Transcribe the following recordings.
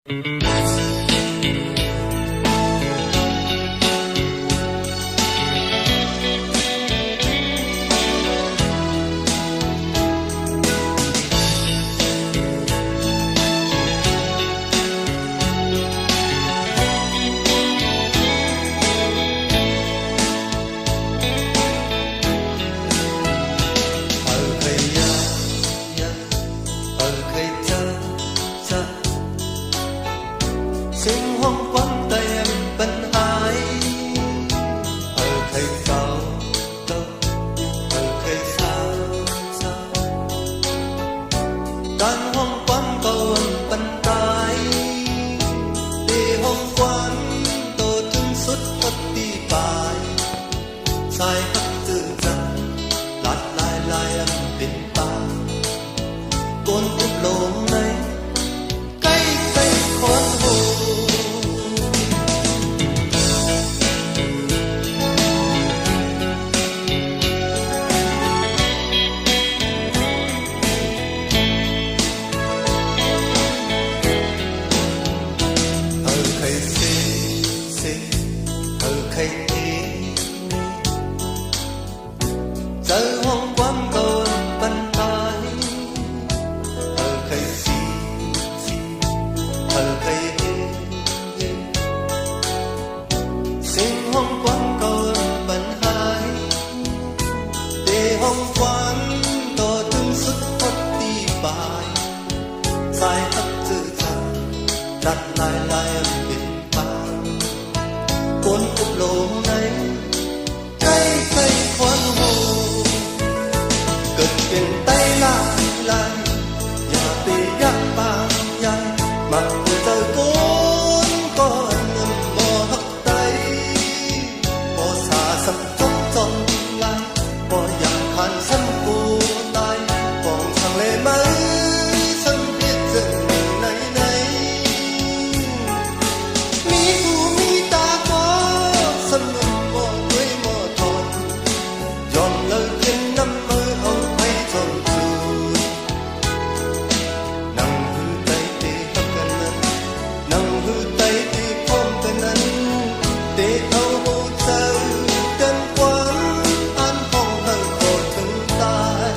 sinh hoang quán tay em bận ai ở thầy cao đâu ở thầy xa xa tan hoang quán cầu em bận tay để hoang quán tổ thương suốt mất đi bài sai hấp tự rằng lát lại lại em bên ta con úp lông này cây cây khoan hồ thầy giờ hoang quán cầu bận tay ở thầy xì ở thầy sinh hoang quán cầu bận hai để hoang quán to thương sức mất đi bài sai hấp tự rằng đặt lại lại em bên bàn cuốn úp lông này cây cây khoan hồ cất trên tay lại nhà bị gác bàn nhai mặt của trời cuốn có nằm mò hấp tay mò xa sắp trống trống lại mò dặn khăn sân cô tay còn thằng lệ mấy sân biết dựng này này mi thu mi ta có sân mò quê mò thòn giòn lời thiên năm ơi ông hay tròn trùi nằm hư tay tê hấp gần năn nằm hư tay tê phong gần năn tê thâu vô trời chân quán an phong thân cổ thương tai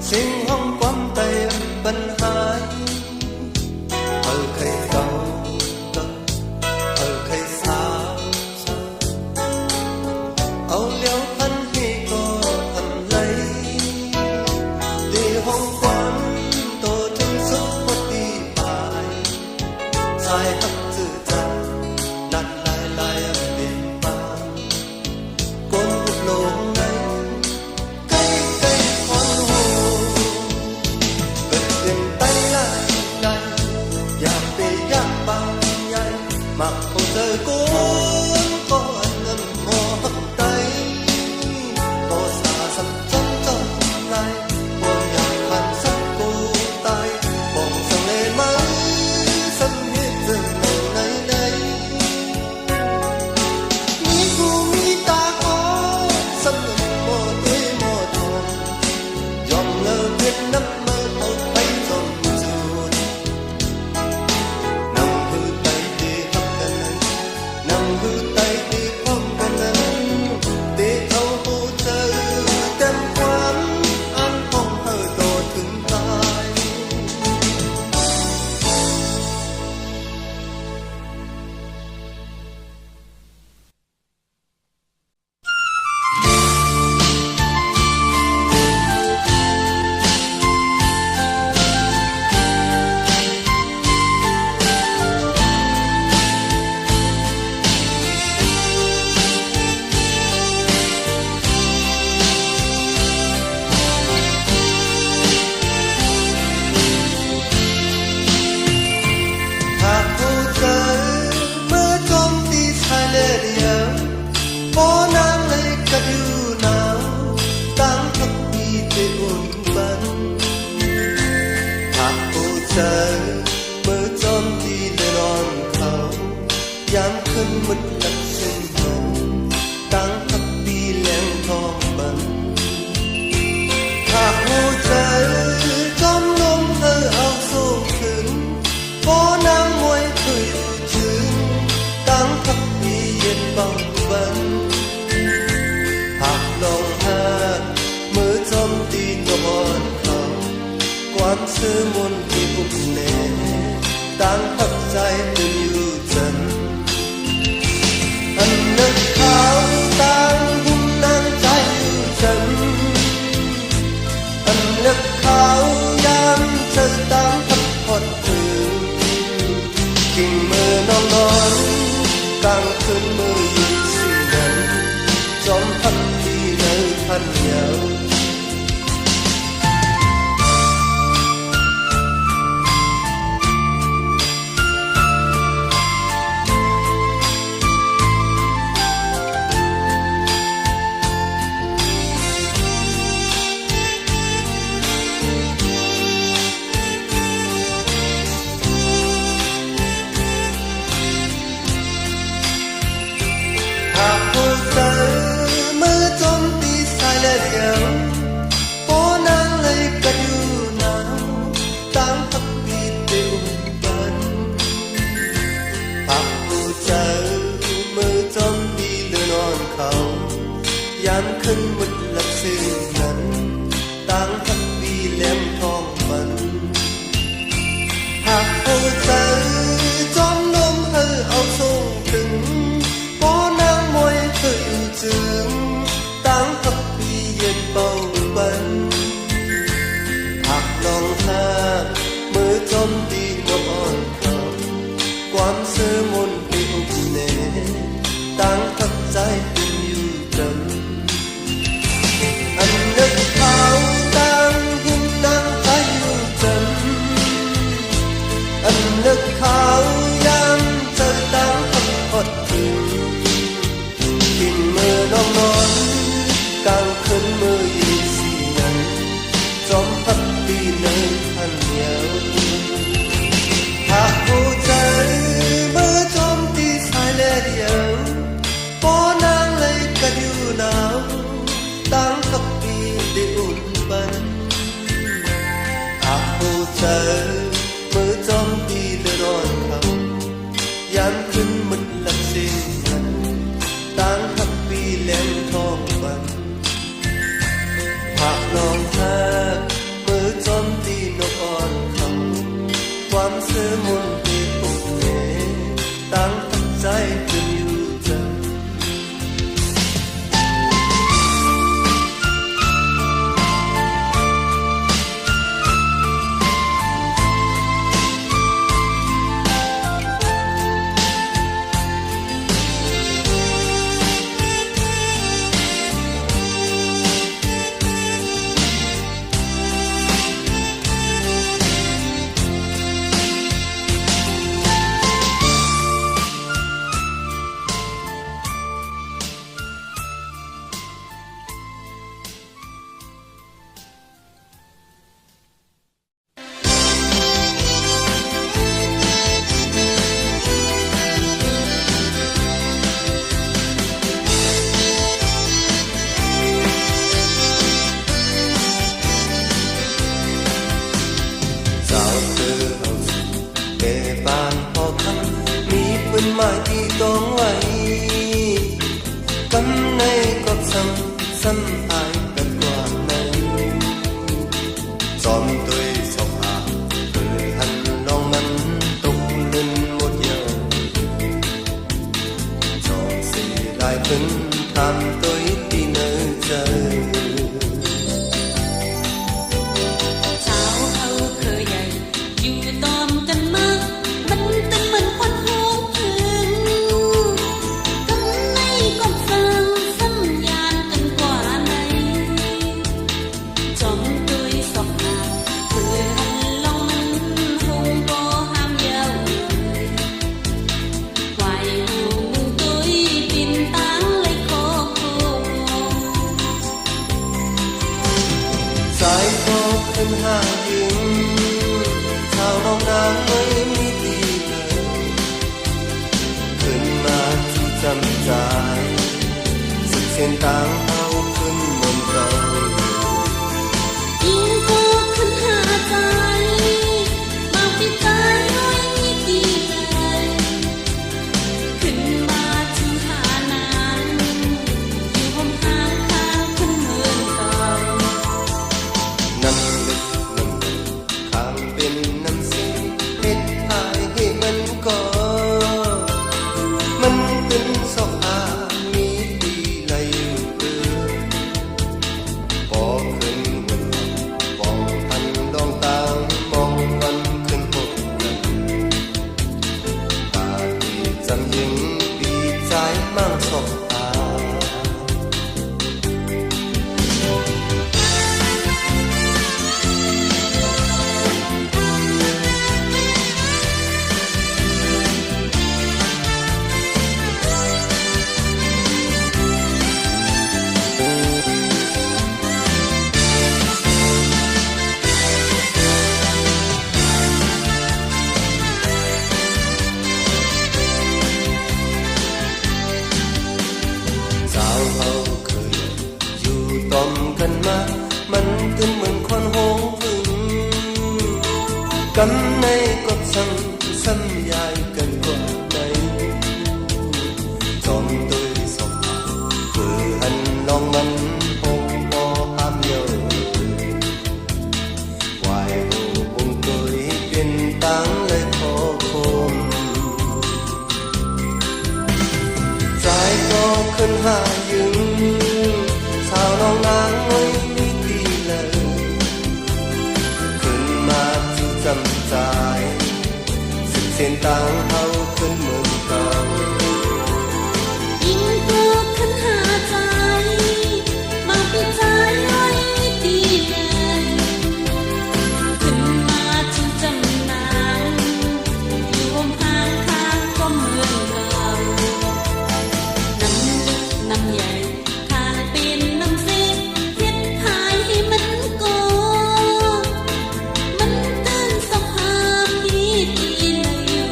sinh hoang quán tay em bận hai ở thầy cao đâu ở thầy xa xa âu liễu thân khi có thầm lấy để hoang quán tổ thương sức mất đi bài sai hấp tự rằng đặt lại lại em bên bàn cuốn úp lông này cây cây khoan hồ mặc hồ trời cuốn có nằm mò hấp tay có xa sắp trống trống lại buồn nhạc khăn sắp cô tay còn sông lê mấy sân hết rừng เจอมือจอมที่เลยนอนเขายามขึ้นมืดลับเส้นมันตั้งทับปีแหลงทองบันหากหูเจอจอมลมเธอเอาส่งถึงพอนางมวยเคยอยู่ถึงตั้งทับปีเย็นเบาบันหากลองหามือจอมตีนบอนเขาความซื่อมนที่บุกเน่ตั้งทับใจเป็นอยู่จันอันนึกเขาตั้งหุ่นนางใจอยู่จันอันนึกเขายามเธอตั้งทับพอดถึงกิ่งมือนอนนอนกลางคืนมือยิ่งสีนั้นจอมทับที่ในทันยาวหากผู้เจอมือจมตีสายและเดียวโอ้นางเลยก็อยู่หนาวตั้งทับปีเดียวกันหากผู้เจอมือจมตีเลือนอนเขายามขึ้นมุดลับซึ้งนั้นตั้งทับปีแหลมทองมันหากผู้เจอจอมลมเธอเอาส่งถึงจึงตั้งทับปีเย็นเบาบันหากลองหามือจมตีนบอ่อนเขาความซื่อมนที่อุบเน่ตั้งทับใจเป็นอยู่จันอันนึกเขาตั้งหุ่นนางใจอยู่จันอันนึกเขายามเจอตั้งทับพอดถึงนอนนอนกลางคืนมือยิ่งสีนั้นจอมพับปีในทันยาวหากผู้ใจมือจอมตีสายและเดียวปอนางเลยก็อยู่หนาวตั้งทับปีได้อุ่นบันหากผู้ใจมือจอมตีเลยนอนเขายามขึ้นมืดลับสิ้นนั้นตั้งทับปีแหลมทองบันหากลองหามือจอมตีนกอ่อนเขาความซื่อมนที่ปุกเน่ตั้งทับใจเป็นอยู่จันเป็นไม้ที่ต้องไว้กำในก็ซ้ำอายกันกว่าในจอมตัวสอบอาคือหันลองมันตกเล่นหมดเยอะจอมสีลายพึ่งทำตัวที่เนื้อใจสายโตขึ้นหายิงชาว นต่างเฮาขึ้นเหมือนเก่าอิงก็ขึ้นหาใจมาปิดใจไว้ดีเลยขึ้นมาถึงหานั้นอยู่ห่มหางข้างขึ้นเหมือนเก่าน้ำลึกน้ำลึกข้างเป็นน้ำสิงเฮ็ดหายให้มันก่อมันเป็นสอกอามีดีไหลอยู่เด้อพอขึ้นเงินปองทันดองตางมองวันขึ้นหกนั้นตาที่จำยิงปีใจมั่งสอกอาสาวเฮาเคยอยู่ต้อมกันมามันตึงเหมือนคนโหงพึ่งกำในกบสั่งซ้ำยายกันกว่าไหนจอมตุยสอบคือหันลองมันหงพอห้ามเยอะวายหูบุงตุยเป็นตังเลยขอคมใจก็ขึ้นหายึงสาวน้องนางไม่มีดีเลยขึ้นมาจู่จำใจสิบเส้นต่างเฮาขึ้นเหมือนเก่าอิงก็ขึ้นหาใจมาปิดใจไว้ดีเลยขึ้นมาถึงจำนานอยู่ห่มหางข้างก็เหมือนเก่าน้ำลึกน้ำใหญ่ข้างเป็นน้ำสิงเฮ็ดหายให้มันก่อมันตื่นสภาพที่ดีเลยอยู่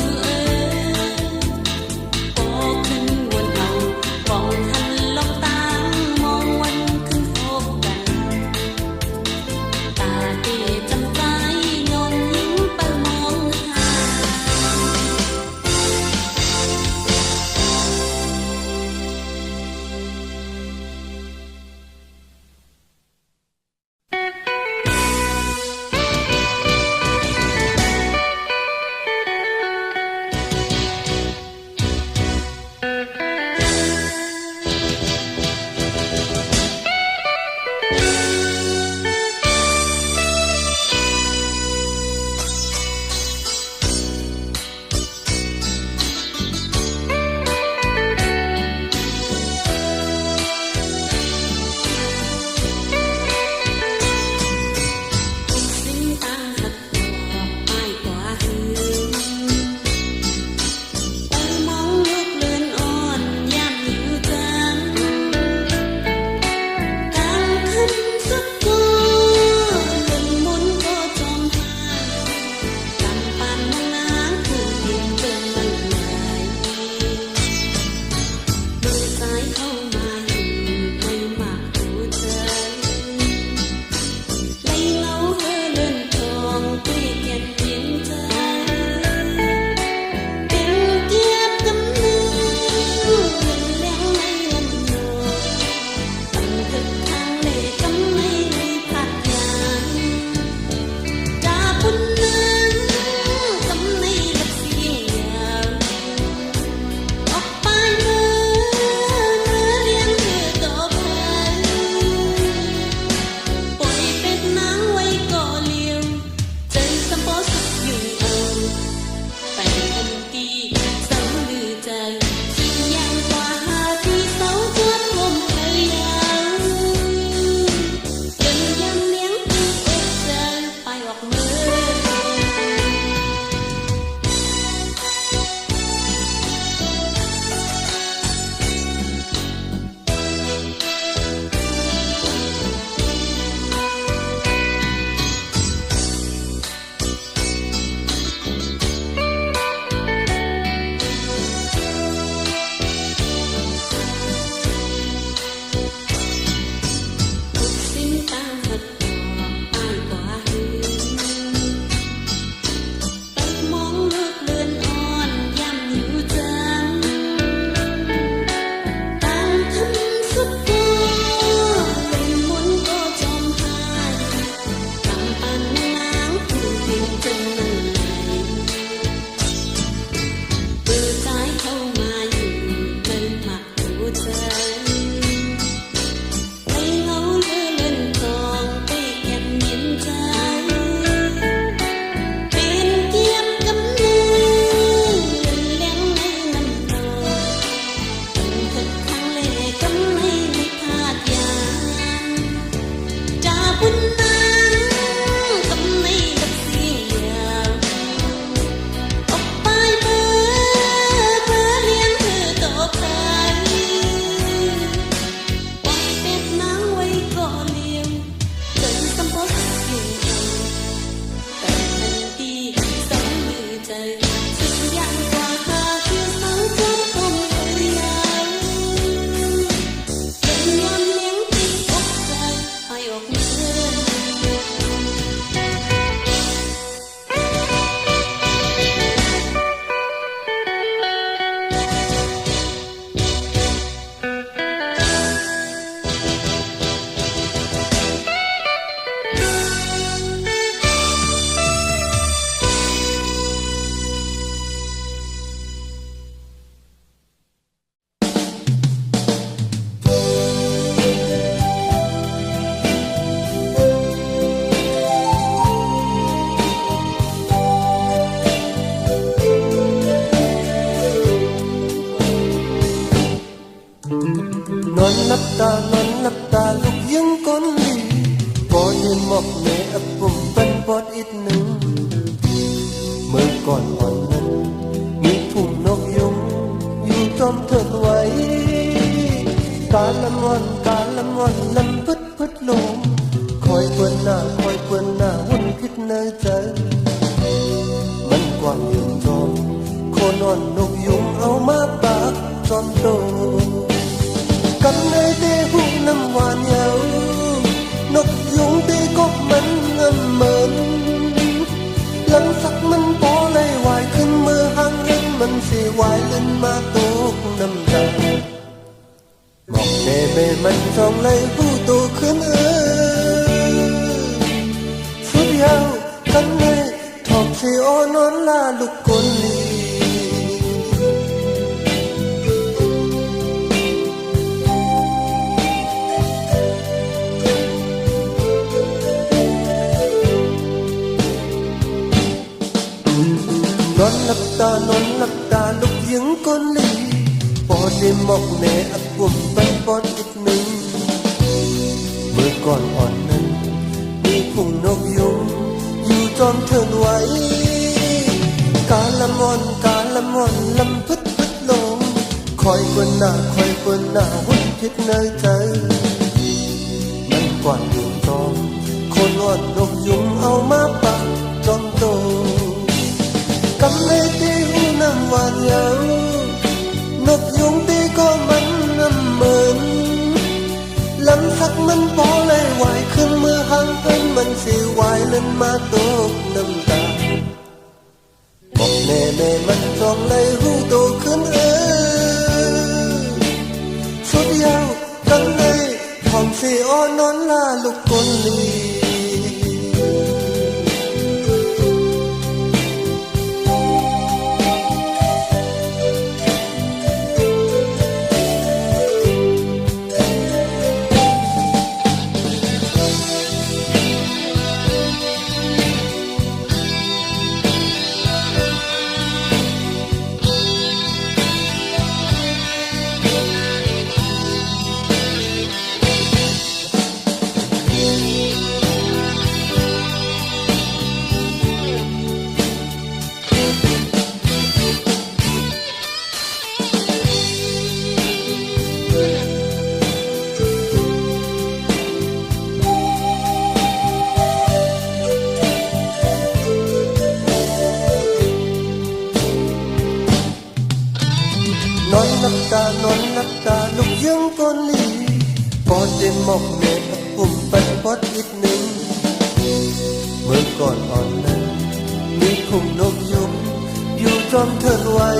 อนหลับตานอนหลับตาลูกยังก้นลีพอได้หมอกในอับปุ่มเป็นปอดอีกหนึ่งเมื่อก่อนอ่อนนั้นมีพุ่มนกยุงอยู่จอมเถิดไว้กาละมอนกาละมอนลำพึดพึดลมคอยเปื้อนหน้าคอยเปื้อนหน้าวุ่นคิดในใจมันกว้างยืนจอมโคนอ่อนนกยุงเอามาปากจอมโตกันในเดหูน้ำหวานเยาวนกยุงตีกบมันเงินเหมือนหลังสักมันพอเลยวายขึ้นมือห่างเล่นมันสิวายเล่นมาตกน้ำตาหมอกเนเมมันจองเลยหูโตขึ้นสุดยาวกันในทอกสิโอนอนลาลูกคนลีนอนหลับตานอนหลับตาลูกยังก้นลีพอได้หมอกแน่อับปุ่มเป็นปอดอีกหนึ่งเมื่อก่อนอ่อนนั้นมีพุ่งนกยุงอยู่จอมเถินไว้กาละมอนกาละมอนลำพึดพึดลมคอยเปื้อนหน้าคอยเปื้อนหน้าวุ่นคิดในใจมันกว่าอยู่จอมคนอ่อนนกยุงเอามาปากจอมโตกำในตีหูน้ำหวานเยาวนกยุงตีก็มันน้ำเหมือนลำสักมันพอเลยวายขึ้นมือห่างเป็นมันสิวายเล่นมาตกน้ำตาบอกแน่แน่มันจองเลยหูโตขึ้นสุดยาวกันในห้องสิอ้อนนอนลาลูกคนลีนอนหลับตานอนหลับตาลูกยังก้นลีพอได้หมอกแน่อับปุ่มเป็นปอดอีกหนึ่งเมื่อก่อนอ่อนนั้นมีพุ่มนกยุงอยู่จอมเถินไว้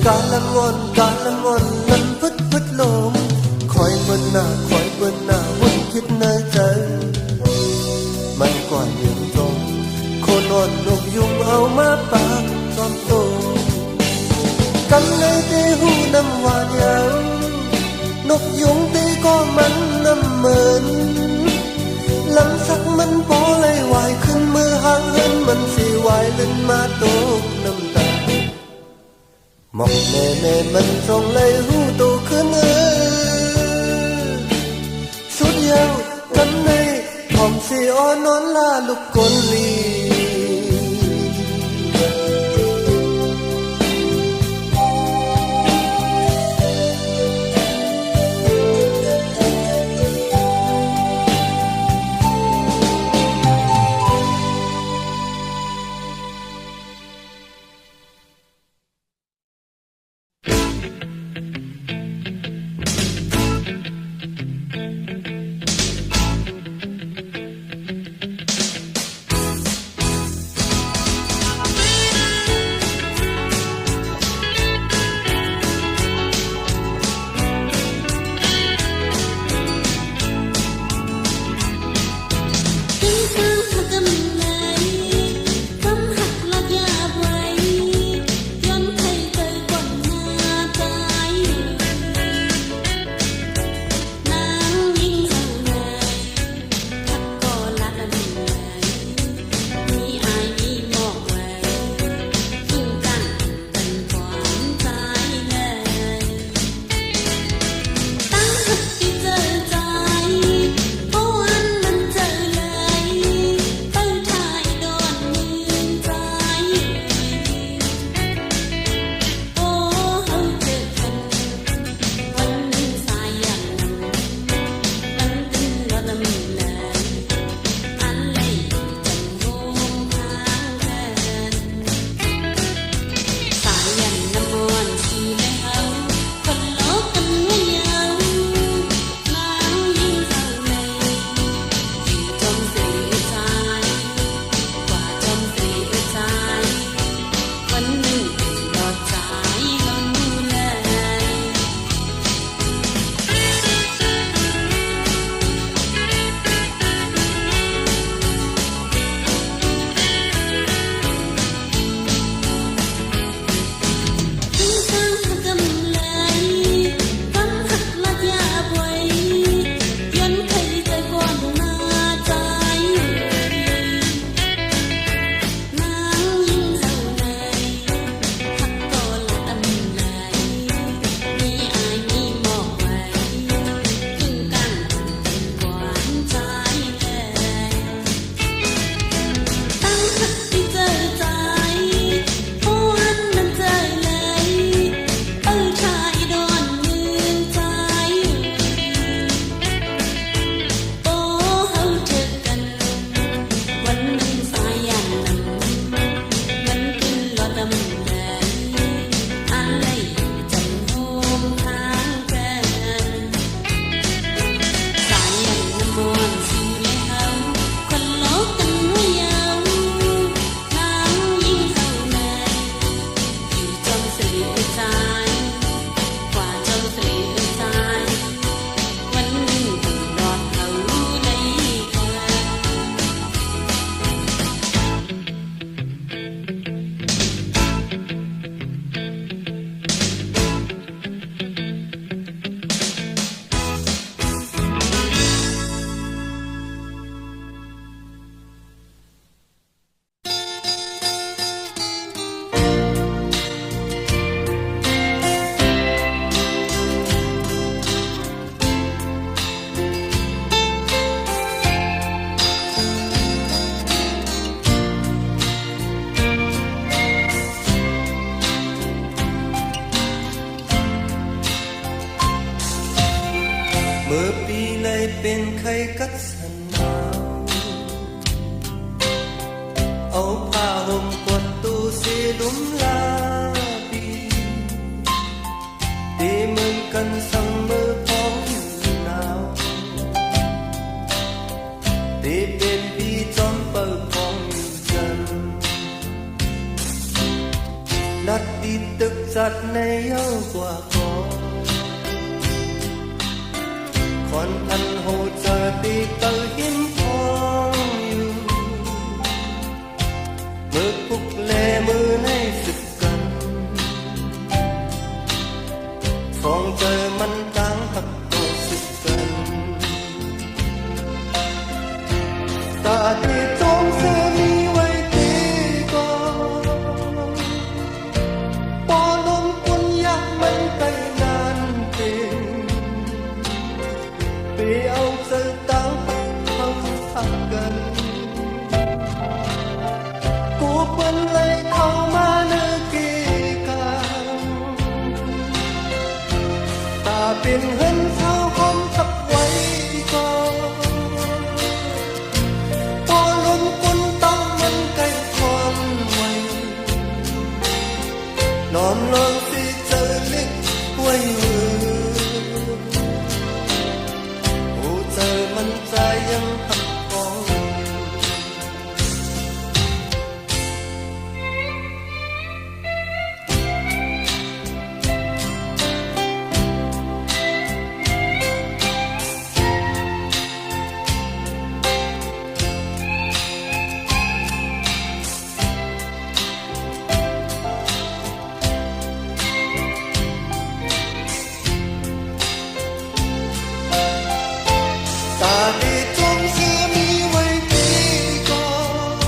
กาละมอนกาละมอนลำพึดพึดลมคอยเปื้อนหน้าคอยเปื้อนหน้าวุ่นคิดในใจมันกว่ายืนจอมคนอ่อนนกยุงเอามาปากจอมโตกันในตีหูน้ำหวานเยาวนกยุงตีก็มันน้ำเหมือนลำสักมันพอเลยวายขึ้นมือห่างเห็นมันสิวายเล่นมาตกน้ำตาหมอกแน่แน่มันจองเลยหูโตขึ้นสุดยาวกันในห้องสิอ้อนนอนลาลูกคนลี เป็นไข้กัดสันหนาวเอาผ้าห่มกดตูสีลุ่มลาบีตีมือกันสั่งมือพร้อมหนาวตีเป็นพี่จอมเปิดพองจันนัดดีตึกจัดในเย้ากว่าก่อนคนทันโหเจอตีเตอหิมพองอยู่มือปุกแลมือในสึกกันฟองเจอมันต่างหักตัวสึกกันตาที่จงเสื้อมีไว้ตีก่อนปอลมกุนยักมันไกลนานเป็นไปเอาเสื้อต่างเขาทักกันกูเปิ้นเลยเข้ามาเนื้อกีกันตาเป็นเห็นเท้าคมทับไว้ก่อนพอลมกุนต้องมันไกลความไว้น้อมลองสิเจอเล็กไว้มือโอ้เจอมันใจยังหักคอตาดีจงเสื้อมีไว้ตีก่อน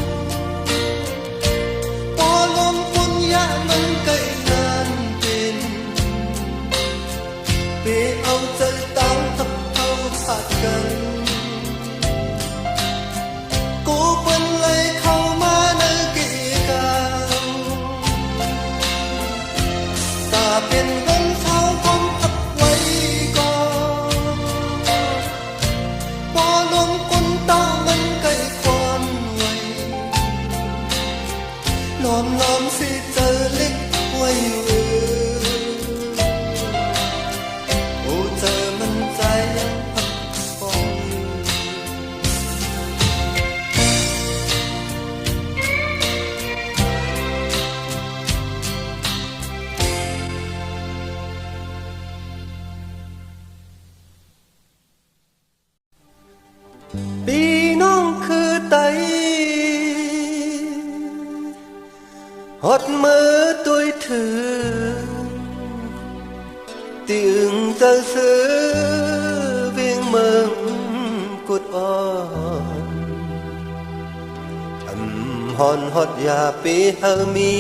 พอลมกุนยะมันไกลนานเป็นไปเอาใจต่างทับเขาผัดกันกูเปิ้นเลยเข้ามาในกีกันตาเป็นเห็นเท้าคมทับไว้ก่อนพอลมกุนตามันไกลความไว้ล้อมล้อมสิเจอเล็กไว้มือโอ้เจอมันใจยังหักคอพี่น้องคือไตหดมือตุยถือติอึงเจอซื้อเวียงเมืองกุดอ่อนหอนหดยาปีเฮามี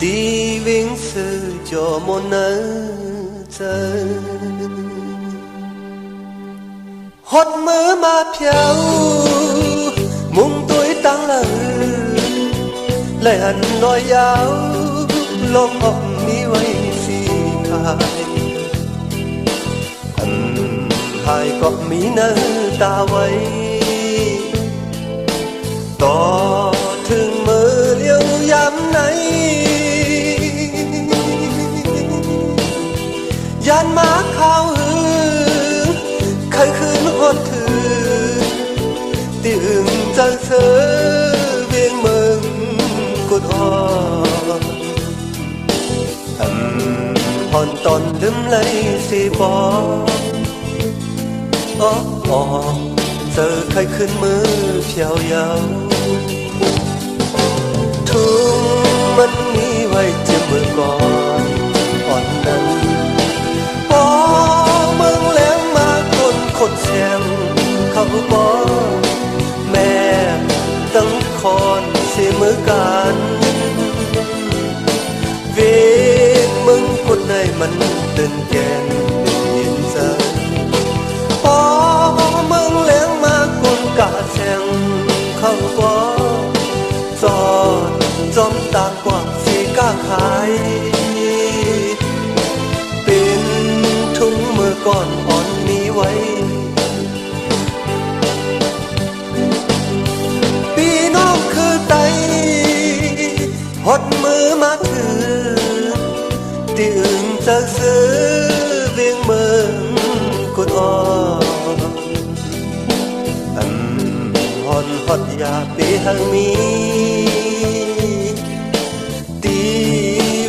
ตีเวียงซื้อจอมนเนเจอหดมือมาเพียวมุงตุยตั้งเลยหันน้อยยาวลมออกมีไว้สีขายหายก็มีเนื้อตาไว้ต่อถึงมือเลี้ยวยามไหนยานมาข้าวหือเคยคืนหดถือที่อึ่งจังเสือเวียงเมืองกุดอ่อนหอนตอนลืมเลยสิบอกอ๋อเจอใครขึ้นมือเพียวยาวทุ่งมันมีไว้เจ็บมือก่อนอ่อนนั้นพอเมืองแหลงมาคนขดเสียงเขาบอกแม่ตั้งคอนเสียมือกันเวทมึงกดได้มันตื่นแกนยินใจพอเมืองแหลงมาคนกะแสงเขาบอกจอดจอมตากว่าสีก้าขายเป็นทุ่งมือก่อนอ่อนมี จากซื้อเวียงเมืองกุดอ่อนฮอนฮอดยาปีหังมีตี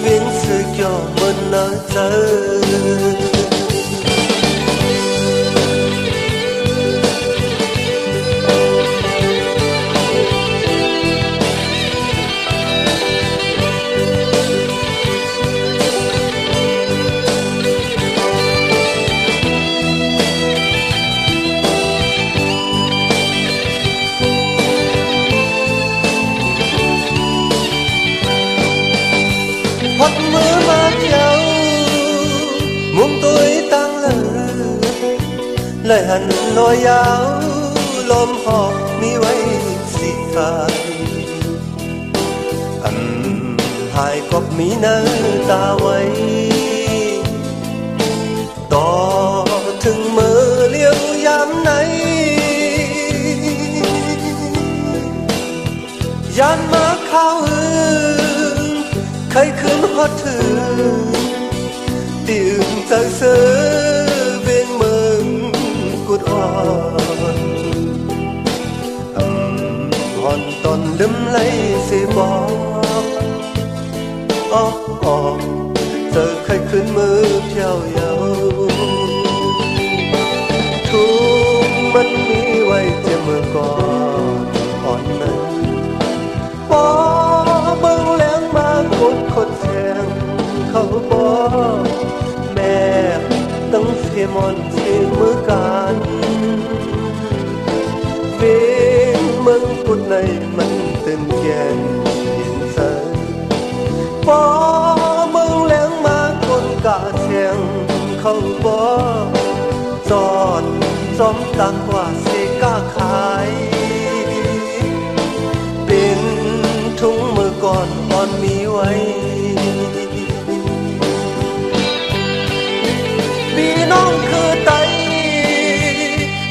เวียงสึกยอมมันน่าเจอพดมือมาเที่ยวมุมตุ้ยตั้งเลยหันน้อยยาวลมหอบมีไว้สิทายหายกบมีน้ำตาไว้ต่อถึงมือเลี้ยวยามไหนยานมาข้าวเคยขึ้นฮอดถึงตื่นจากเสือเวียงเมืองกุดอ่อนฮอนตอนลืมไหลสิบอกอ๋อเธอเคยขึ้นมือเที่ยวยาวทุกมันมีไว้เจ็บมือก่อนอ่อนนั้นพอเบิ่งแล้งมากดคดแทงเขาบอกแม่ต้องเสียมอนเสียมือกันเวียงเมืองกุดในมันเต็มแกนหินใสพอเบิ่งแล้งมากดกาแทงเขาบอกจอดจอมตักว่าเสกาขายเป็นทุ่งมือก่อนอ่อนมีไว้พี่น้องคือไต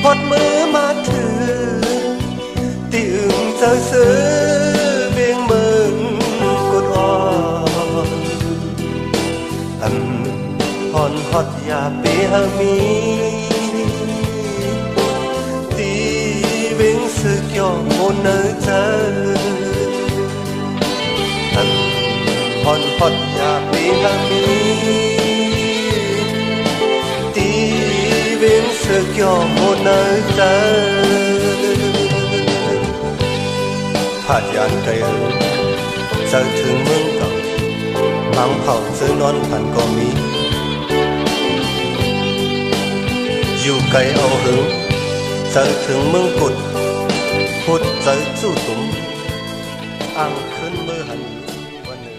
พดมือมาถือที่อึ่งเจอซื้อเบียงเมืองกุดอ่อนฮอนฮอดยาปีหามีตีเวียงสึกยอมโมนเนอเจอฮอนฮอดยาปีหามีตีเวียงสึกยอมโมนเนอเจอผาดยานไกลเจอถึงเมืองเก่าบางเผ่าซื้อนอนผันก็มีอยู่ไกลเอาหึงเจอถึงเมืองกุดพุดเจอจู่ตุ้มอ่างขึ้นมือหันวันหนึ่ง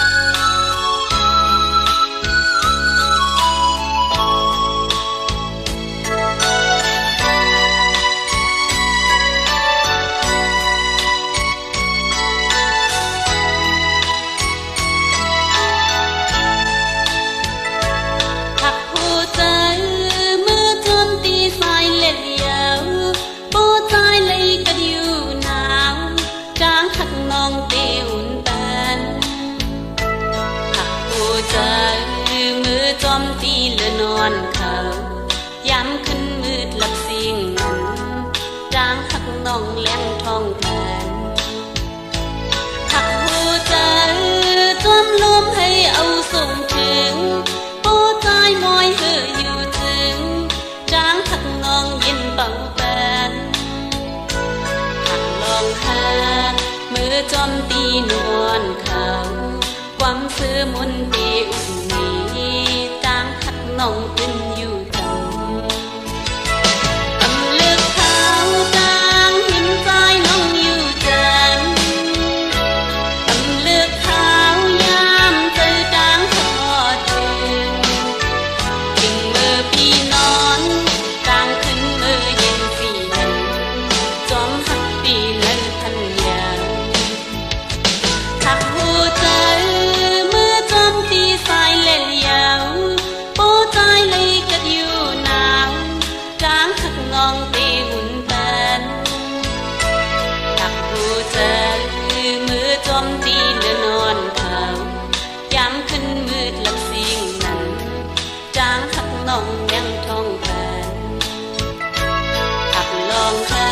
พ ตีละนอนเขาย้ำขึ้นมืดหลับสิ่งนั้นจางหักน้องแหลงทองแทนหักหัวใจจอมลมให้เอาส่งถึงโอ้ใจมอยเห่ออยู่ถึงจางหักน้องเย็นเป่าแปนหักลองหามือจอมตีนวลเขาความซื้อมนตีอุ่นนี้จางหักน้องขึ้นอยู่จังกำเลือกเขาจางหินใจน้องอยู่จังกำเลือกเขายามเจอจางทอดถึงถึงมือพี่นอนจางขึ้นมือเย็นสีนั้นจอมหักตีนั้นทันยาหักหัวใจเมื่อจอมตีสายเล่นยาวโป้ใจเลยกัดอยู่หนาวจางหักงองตีหุ่นแปนหักหัวใจเมื่อจอมตีเดินนอนเขาย้ำขึ้นมืดหลับสิ่งนั้นจางหักน้องยังท้องแปนหักลองหา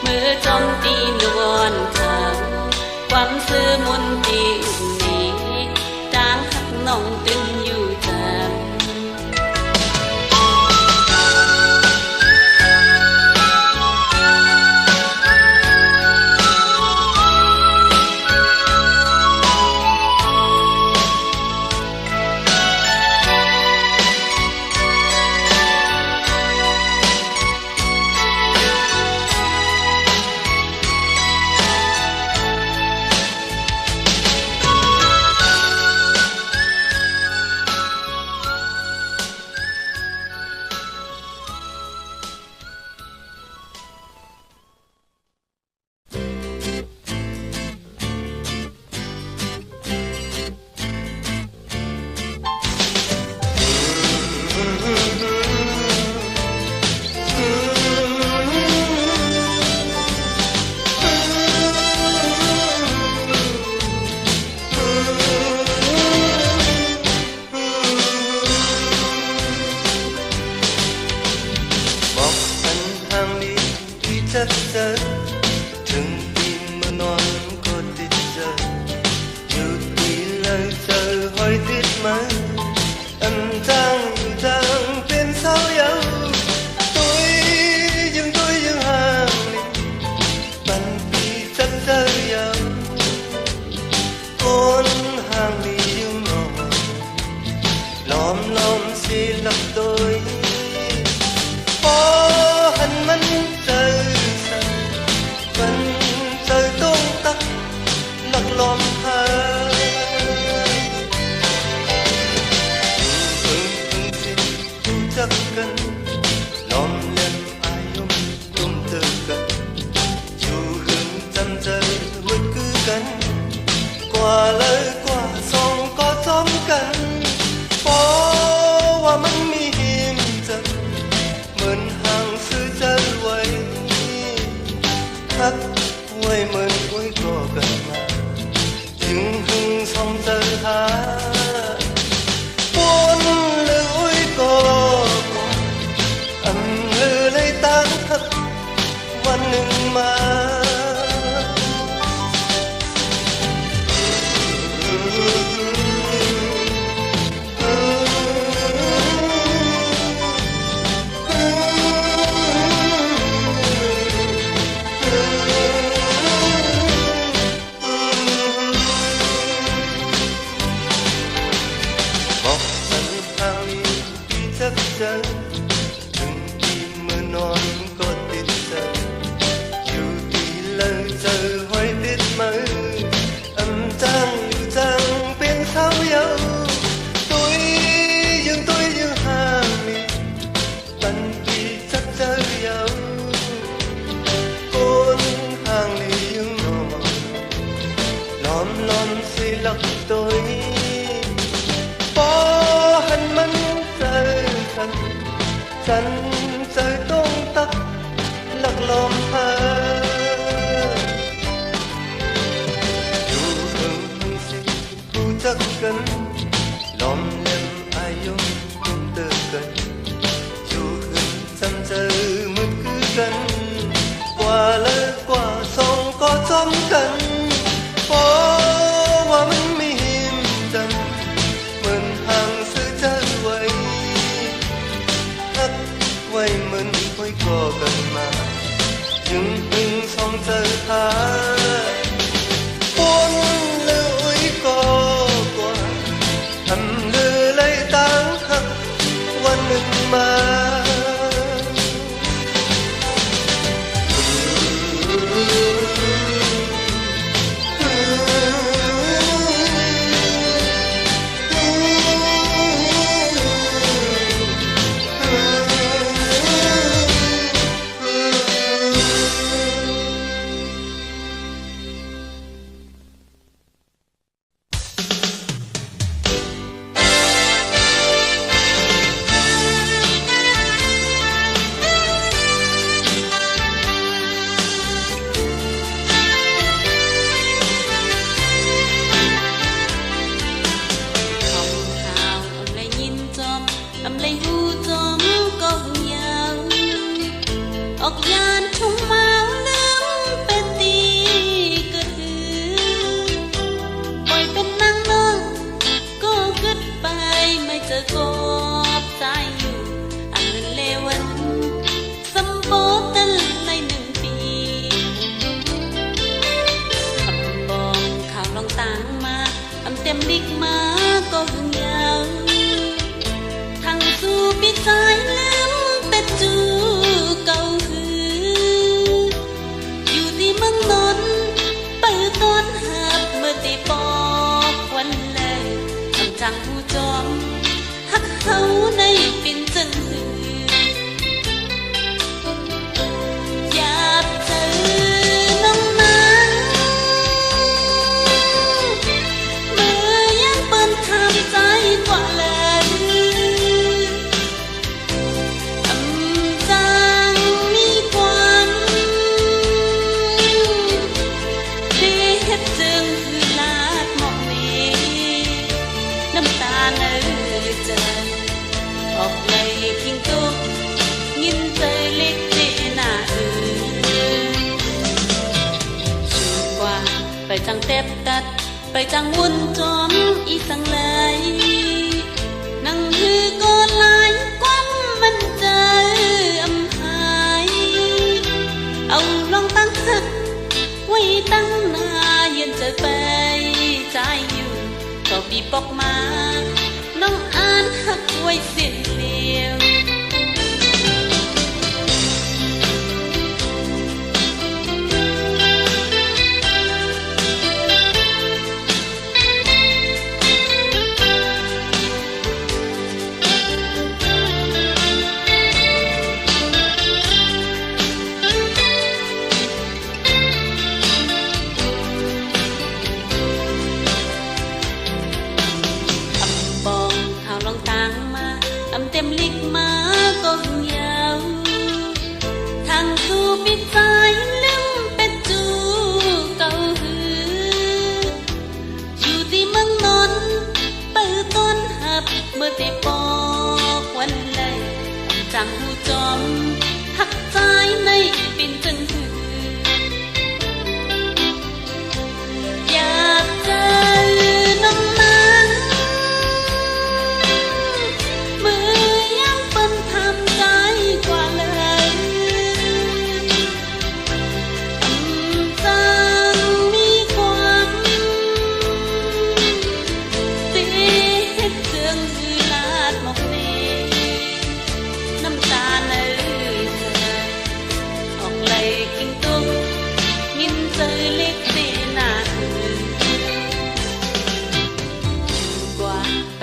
เมื่อจอมตีนวลเขาความซื้อมนตีอุ่นนี้จางหักน้องตึงอยู่จังบอกฉันทางนี้ที่จะเจอถึงที่เมื่อนอนก็ติดเจออยู่ที่เลยเจอหอยติดมืออันจางจางเป็นเสาเยาตัวยังห่างนี่มันปีจะเจอยาวคนห่างนี่ยังนอนล้อมสิหลับตัวมันเจอสันมันเจอต้องตักหลักลมหาพึ่งสิรู้จักกันลมเล่นอายมตุ้มเตือกันอยู่หึงจำเจอมืดคือกันกว่าเลยกว่าสองก็จอมกันเพราะว่ามันมีหิมจังเหมือนห่างซื้อใจไว้ทักไว้เหมือนไว้ก็กันมาจึงหึงส่องเจอหาวนเลยไว้ก็อันเลยตั้งทักวันหนึ่งมาเจอถึงที่เมื่อนอนก็ติดเจออยู่ที่เลยเจอหอยติดมืออำจางอยู่จังเป็นเสาเยาตัวยังห่างนี่ตันที่จะเจอยาวคนห่างนี่ยังนอนล้อมสิหลักตัวพอหันมันเจอฉันใจต้องตักหลักลมหาอยู่หึงสิรู้จักกันลมเล่มอายุ ำกันเพราะว่ามันไม่เห็นจันเหมือนห่างซื้อใจไว้ฮักไว้มันค่อยก่อกันมาจึงพึงส่องเจอหาฝนเลยก็กว่าทำเลยตั้งหักวันหนึ่งมาไปจังวุ่นจอมอีสังเลยนั่งคือก็หลายความมันใจอำหายเอาลองตั้งหักไว้ตั้งหน้ายืนเจอไปใจอยู่ก็ปีปอกมาน้องอ่านหักไว้สิ้นเดียวเต็มลิกมาก็ยาวทางสู่ปิดสายลืมเป็ดจูเก่าหืออยู่ที่เมืองนนท์เปิดต้นหับเมื่อได้ปอกวันเลยจังหูจอมหักใจในเป็นจังหืออยากเจอน้องนาง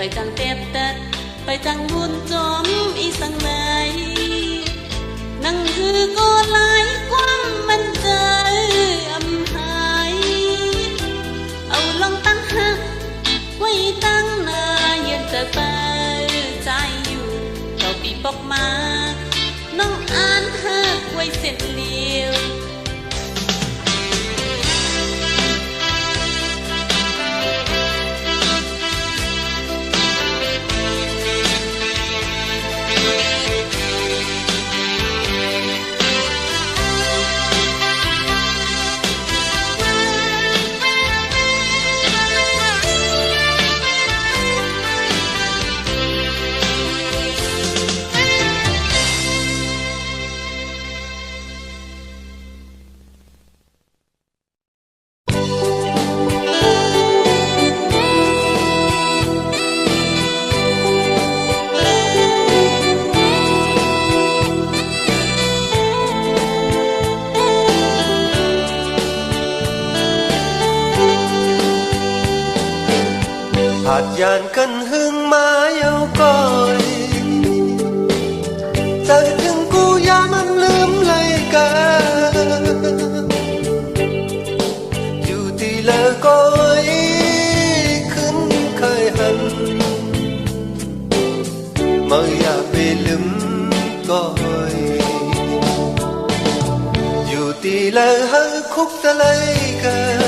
ไปจังเต็บตัดไปจังวุ่นจอมอีสังไหนนั่งคือก็หลายความมันใจอำหายเอาลองตั้งหักไว้ตั้งหน้ายืนจะไปใจอยู่เราปีปอกมาน้องอ่านหักไว้เสร็จเลี้ยว hạt dàn cân hương má yêu coi giờ thương cô dám ăn lướm lấy cả dù thì lỡ coi khấn khơi hận mơ ya về lướm coi dù thì lỡ hơi khúc ta lấy cả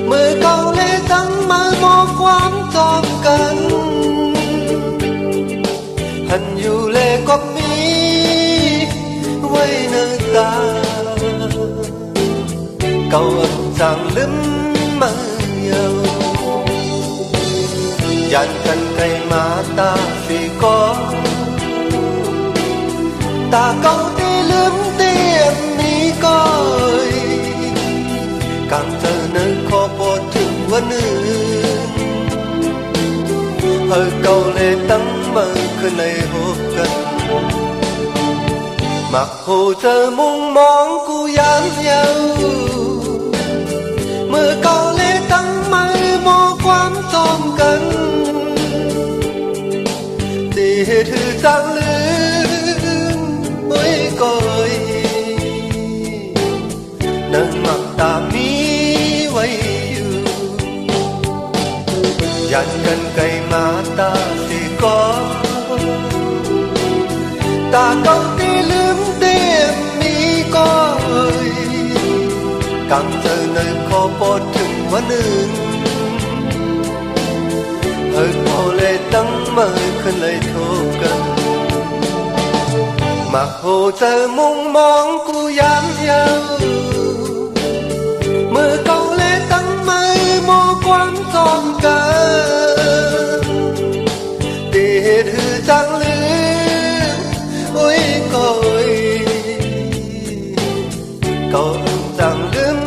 mơ câu lê tăng mơ mô quán tròn cần hẳn dù lê có mi quay nơi ta câu ẩn rằng lắm mơ yêu dàn cần cây mà ta vì có ta câu đi lướm tiền mi coi càng thơ nơi khó bỏ thương vấn hơi câu lê tăng mơ khơi này hộp cần mặc hồ thơ mong mong cu dám nhau mơ câu lê tăng mơ mô quán tròn cần để hết hư giang lưng ôi coi nâng mặt ta mi quay dàn cần cây mà ta thì có ta câu đi lướm tiền mi coi càng thơ nơi khó bỏ thương vấn hơi cô lê tăng mơ khơi lấy thô cần mặc hồ thơ mong mong cu dám nhau mơ câu lê tăng mơ mô quán tròn cả để hết hư trang lưới ôi coi câu rằng lướm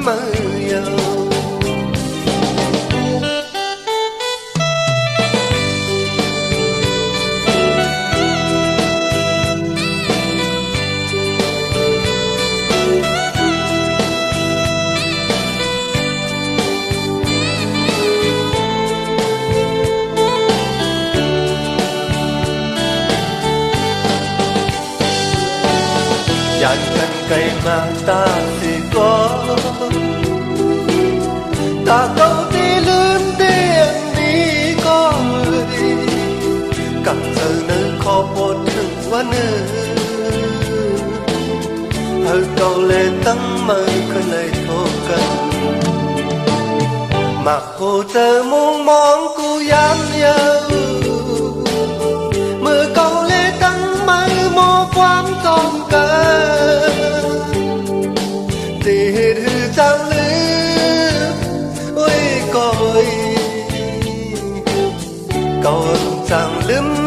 mơ yêu dàn cần cây mà ta thì có ta câu đi lướm tiền đi coi càng giờ nơi khó bỏ thương vấn hơi câu lê tăng mơ khơi này thô cần mặc hồ thơ mong mong cu dám nhau mơ câu lê tăng mơ mô quán tròn cần để hết hư trang lưới ôi coi câu ơn rằng lướm